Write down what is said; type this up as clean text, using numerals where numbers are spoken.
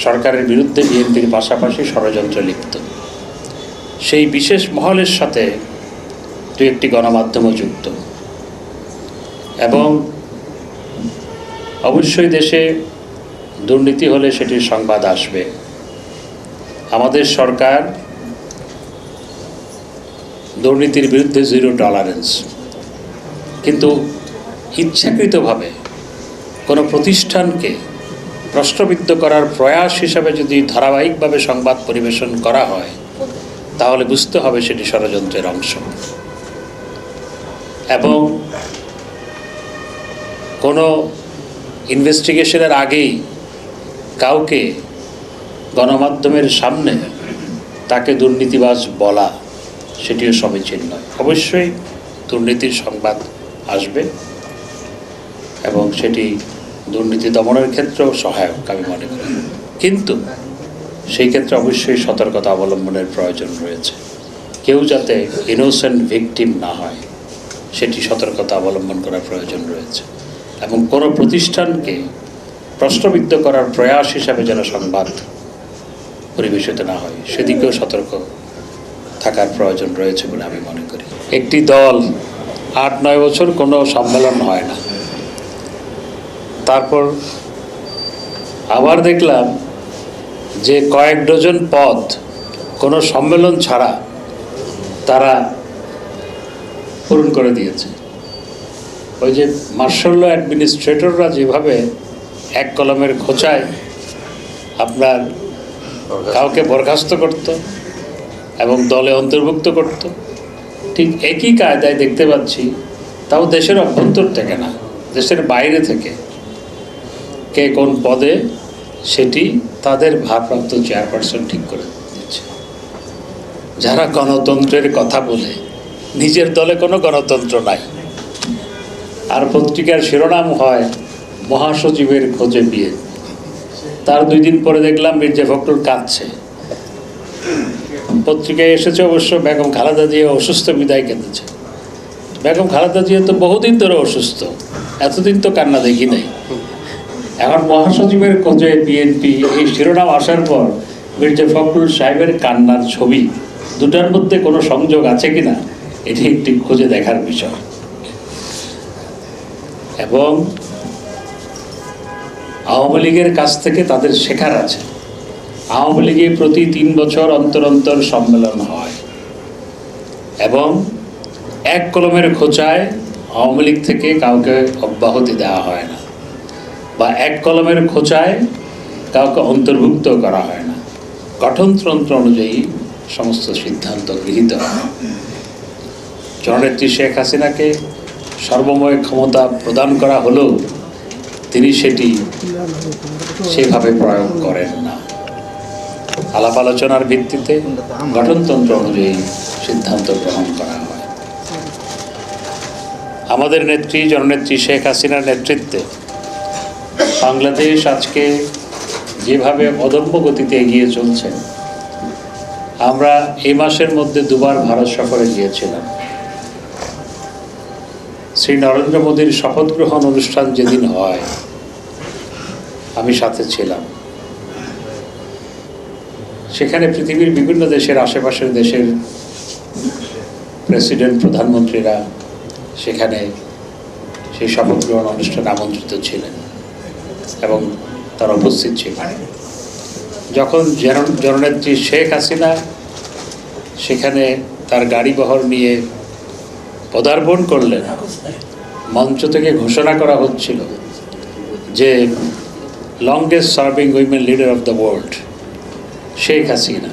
সরকারের বিরুদ্ধে বিএনপির পাশাপাশি ষড়যন্ত্রে লিপ্ত। সেই বিশেষ মহলের সাথে দু একটি গণমাধ্যমও যুক্ত, এবং অবশ্যই দেশে দুর্নীতি হলে সেটির সংবাদ আসবে। আমাদের সরকার দুর্নীতির বিরুদ্ধে জিরো টলারেন্স, কিন্তু ইচ্ছাকৃতভাবে কোনো প্রতিষ্ঠানকে প্রশ্নবিদ্ধ করার প্রয়াস হিসাবে যদি ধারাবাহিকভাবে সংবাদ পরিবেশন করা হয়, তাহলে বুঝতে হবে সেটি ষড়যন্ত্রের অংশ। এবং কোনো ইনভেস্টিগেশনের আগেই কাউকে গণমাধ্যমের সামনে তাকে দুর্নীতিবাজ বলা, সেটিও সমীচীন নয়। অবশ্যই দুর্নীতির সংবাদ আসবে এবং সেটি দুর্নীতি দমনের ক্ষেত্রেও সহায়ক আমি মনে করি, কিন্তু সেই ক্ষেত্রে অবশ্যই সতর্কতা অবলম্বনের প্রয়োজন রয়েছে। কেউ যাতে ইনোসেন্ট ভিকটিম না হয়, সেটি সতর্কতা অবলম্বন করার প্রয়োজন রয়েছে। এবং কোনো প্রতিষ্ঠানকে প্রশ্নবিদ্ধ করার প্রয়াস হিসাবে যেন সংবাদ পরিবেশিত না হয়, সেদিকেও সতর্ক থাকার প্রয়োজন রয়েছে বলে আমি মনে করি। একটি দল ৮-৯ বছর কোনো সম্মেলন হয় না, তারপর আবার দেখলাম যে কয়েক ডজন পদ কোনো সম্মেলন ছাড়া তারা পূরণ করে দিয়েছে। ওই যে মার্শাল ল অ্যাডমিনিস্ট্রেটররা যেভাবে এক কলমের খোঁচায় আপনার কাউকে বরখাস্ত করত এবং দলে অন্তর্ভুক্ত করত, ঠিক একই কায়দায় দেখতে পাচ্ছি, তাও দেশের অভ্যন্তর থেকে না, দেশের বাইরে থেকে কে কোন পদে সেটি তাদের ভারপ্রাপ্ত চেয়ারপারসন ঠিক করে দিচ্ছে। যারা গণতন্ত্রের কথা বলে, নিজের দলে কোনো গণতন্ত্র নাই, আর পত্রিকার শিরোনাম হয় মহাসচিবের খোঁজে বিয়ে। তার 2 দিন পরে দেখলাম মির্জা ফখরুল কাঁদছে। পত্রিকায় এসেছে অবশ্য বেগম খালেদা জিয়া অসুস্থ বিদায় কেঁদেছে। বেগম খালেদা জিয়া তো বহুদিন ধরে অসুস্থ, এতদিন তো কান্না দেখি নাই। এখন মহাসচিবের খোঁজে বিএনপি, এই শিরোনাম আসার পর মির্জা ফখরুল সাহেবের কান্নার ছবি, দুটার মধ্যে কোনো সংযোগ আছে কিনা এটি একটি খুঁজে দেখার বিষয়। এবং আওয়ামী লীগের কাছ থেকে তাদের শেখার আছে। আওয়ামী লীগে প্রতি 3 বছর অন্তর অন্তর সম্মেলন হয় এবং এক কলমের খোঁচায় আওয়ামী লীগ থেকে কাউকে অব্যাহতি দেওয়া হয় না, বা এক কলমের খোঁচায় কাউকে অন্তর্ভুক্ত করা হয় না। গঠনতন্ত্র অনুযায়ী সমস্ত সিদ্ধান্ত গৃহীত হয়। জননেত্রী শেখ হাসিনাকে সর্বময় ক্ষমতা প্রদান করা হলেও তিনি সেটি সেভাবে প্রয়োগ করেন না। আলাপ আলোচনার ভিত্তিতে গঠনতন্ত্র অনুযায়ী সিদ্ধান্ত গ্রহণ করা হয়। আমাদের নেত্রী জননেত্রী শেখ হাসিনার নেতৃত্বে বাংলাদেশ আজকে যেভাবে অদম্য গতিতে এগিয়ে চলছে, আমরা এই মাসের মধ্যে 2 বার ভারত সফরে গিয়েছিলাম। শ্রী নরেন্দ্র মোদীর শপথ গ্রহণ অনুষ্ঠান যেদিন হয়, আমি সাথে ছিলাম। সেখানে পৃথিবীর বিভিন্ন দেশের, আশেপাশের দেশের প্রেসিডেন্ট, প্রধানমন্ত্রীরা সেখানে সেই শপথ গ্রহণ অনুষ্ঠানে আমন্ত্রিত ছিলেন এবং তারা উপস্থিত ছিলেন। যখন জননেত্রী শেখ হাসিনা সেখানে তার গাড়ি বহর নিয়ে পদার্পণ করলেন, মঞ্চ থেকে ঘোষণা করা হচ্ছিল যে longest serving women leader of the world Sheikh Hasina.